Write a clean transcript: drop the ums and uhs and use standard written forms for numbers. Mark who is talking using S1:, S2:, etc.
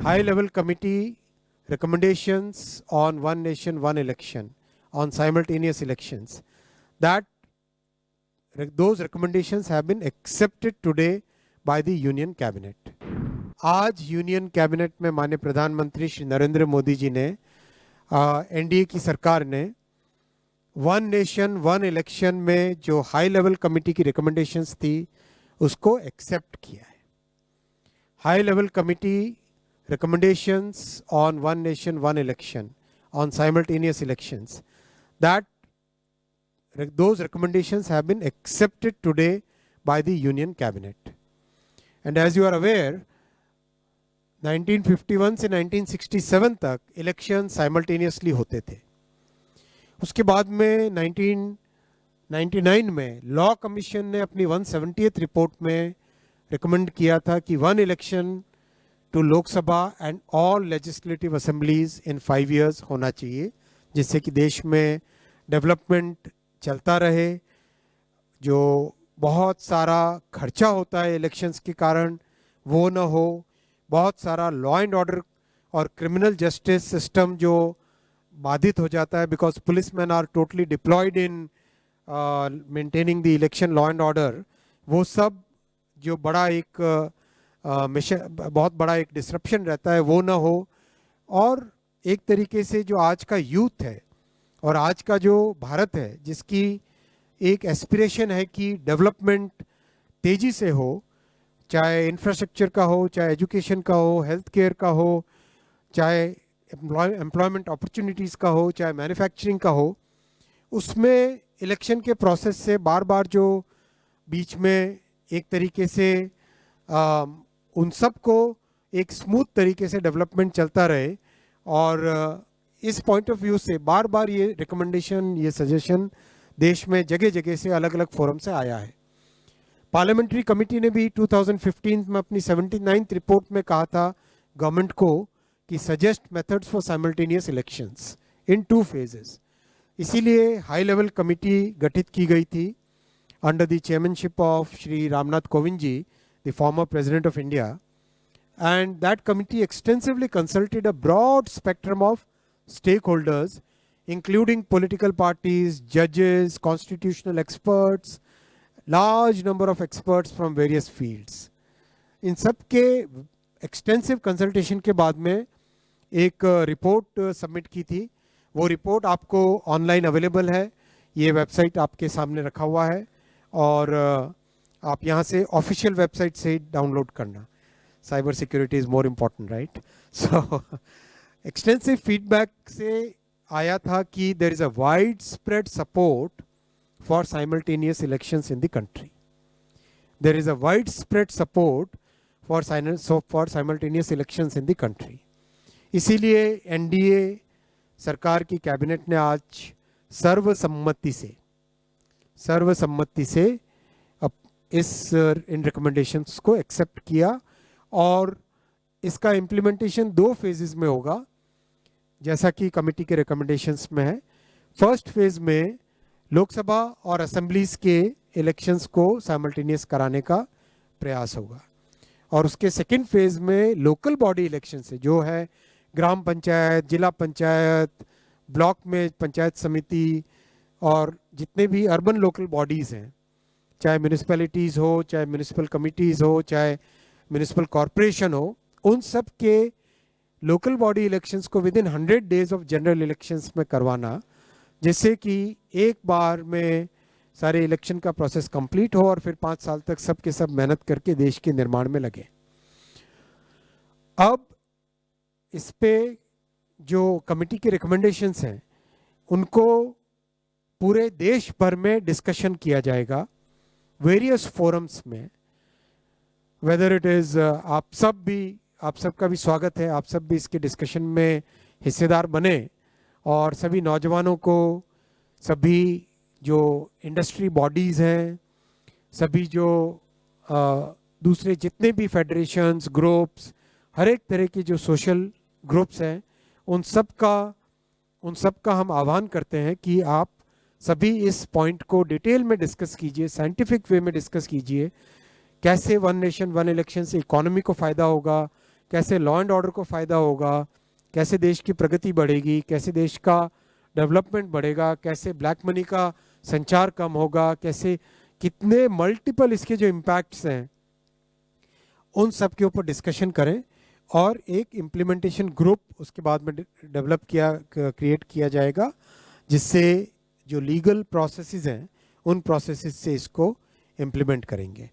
S1: high level committee recommendations on one nation, one election, on simultaneous elections, that those recommendations have been accepted today by the Union Cabinet. आज union cabinet में माननीय प्रधानमंत्री श्री नरेंद्र मोदी जी ने NDA की सरकार ने one nation one election में जो हाई लेवल कमेटी की रिकमेंडेशंस थी उसको एक्सेप्ट किया है. High level committee recommendations on one nation, one election, on simultaneous elections, that those recommendations have been accepted today by the Union Cabinet. And as you are aware, 1951 से 1967 तक election simultaneously होते थे. उसके बाद में 1999 में लॉ कमीशन ने अपनी 170th रिपोर्ट में रिकमेंड किया था कि one election to Lok Sabha and all legislative assemblies in 5 years होना चाहिए, जिससे कि देश में डेवलपमेंट चलता रहे. जो बहुत सारा खर्चा होता है इलेक्शंस के कारण वो न हो, बहुत सारा लॉ एंड ऑर्डर और क्रिमिनल जस्टिस सिस्टम जो बाधित हो जाता है because policeman are totally deployed in maintaining the election law and order, वो सब जो बड़ा एक बहुत बड़ा एक डिसरप्शन रहता है वो ना हो. और एक तरीके से जो आज का यूथ है और आज का जो भारत है जिसकी एक एस्पिरेशन है कि डेवलपमेंट तेज़ी से हो, चाहे इंफ्रास्ट्रक्चर का हो, चाहे एजुकेशन का हो, हेल्थ केयर का हो, चाहे एम्प्लॉयमेंट अपॉर्चुनिटीज़ का हो, चाहे मैन्युफैक्चरिंग का हो, उसमें इलेक्शन के प्रोसेस से बार बार जो बीच में एक तरीके से उन सब को एक स्मूथ तरीके से डेवलपमेंट चलता रहे. और इस पॉइंट ऑफ व्यू से बार बार ये रिकमेंडेशन, ये सजेशन देश में जगह जगह से अलग अलग फोरम से आया है. पार्लियामेंट्री कमेटी ने भी 2015 में अपनी 79th रिपोर्ट में कहा था गवर्नमेंट को कि suggest methods for simultaneous elections in 2 phases. इसीलिए हाई लेवल कमेटी गठित की गई थी under the chairmanship of Shri Ramnath Kovind ji, the former President of India, and that committee extensively consulted a broad spectrum of stakeholders, including political parties, judges, constitutional experts, large number of experts from various fields. इन सब के extensive consultation के बाद में एक report submit की थी. वो report आपको ऑनलाइन अवेलेबल है, ये वेबसाइट आपके सामने रखा हुआ है और आप यहाँ से ऑफिशियल वेबसाइट से डाउनलोड करना. Cyber security is more important, right? So extensive feedback से आया था कि there is a wide spread support for simultaneous elections in the country. There is a wide spread support for simultaneous elections in the country. इसीलिए NDA सरकार की cabinet ने आज सर्वसम्मति से इन रिकमेंडेशंस को एक्सेप्ट किया और इसका इम्प्लीमेंटेशन 2 phases में होगा जैसा कि कमेटी के रिकमेंडेशंस में है. फर्स्ट फेज में लोकसभा और असेंबलीज के इलेक्शंस को साइमल्टेनियस कराने का प्रयास होगा और उसके सेकंड फेज में लोकल बॉडी इलेक्शन से जो है ग्राम पंचायत, जिला पंचायत, ब्लॉक में पंचायत समिति और जितने भी अर्बन लोकल बॉडीज़ हैं, चाहे म्यूनिसिपैलिटीज़ हो, चाहे म्यूनिसिपल कमिटीज़ हो, चाहे म्यूनिसिपल कॉरपोरेशन हो, उन सब के लोकल बॉडी इलेक्शंस को within 100 days of general elections में करवाना, जिससे कि एक बार में सारे इलेक्शन का प्रोसेस कंप्लीट हो और फिर 5 साल तक सब के सब मेहनत करके देश के निर्माण में लगे. अब इस पे जो कमेटी के रिकमेंडेशंस हैं उनको पूरे देश भर में डिस्कशन किया जाएगा वेरियस फोरम्स में. वेदर इट इज़ आप सबका भी स्वागत है, आप सब भी इसके डिस्कशन में हिस्सेदार बने और सभी नौजवानों को, सभी जो इंडस्ट्री बॉडीज़ हैं, सभी जो दूसरे जितने भी फेडरेशंस, ग्रुप्स, हर एक तरह के जो सोशल ग्रुप्स हैं, उन सब का हम आह्वान करते हैं कि आप सभी इस पॉइंट को डिटेल में डिस्कस कीजिए, साइंटिफिक वे में डिस्कस कीजिए. कैसे वन नेशन वन इलेक्शन से इकोनॉमी को फ़ायदा होगा, कैसे लॉ एंड ऑर्डर को फ़ायदा होगा, कैसे देश की प्रगति बढ़ेगी, कैसे देश का डेवलपमेंट बढ़ेगा, कैसे ब्लैक मनी का संचार कम होगा, कैसे कितने मल्टीपल इसके जो इम्पैक्ट्स हैं उन सब के ऊपर डिस्कशन करें और एक इम्प्लीमेंटेशन ग्रुप उसके बाद में क्रिएट किया जाएगा, जिससे जो लीगल प्रोसेसेस हैं उन प्रोसेसेस से इसको इम्प्लीमेंट करेंगे।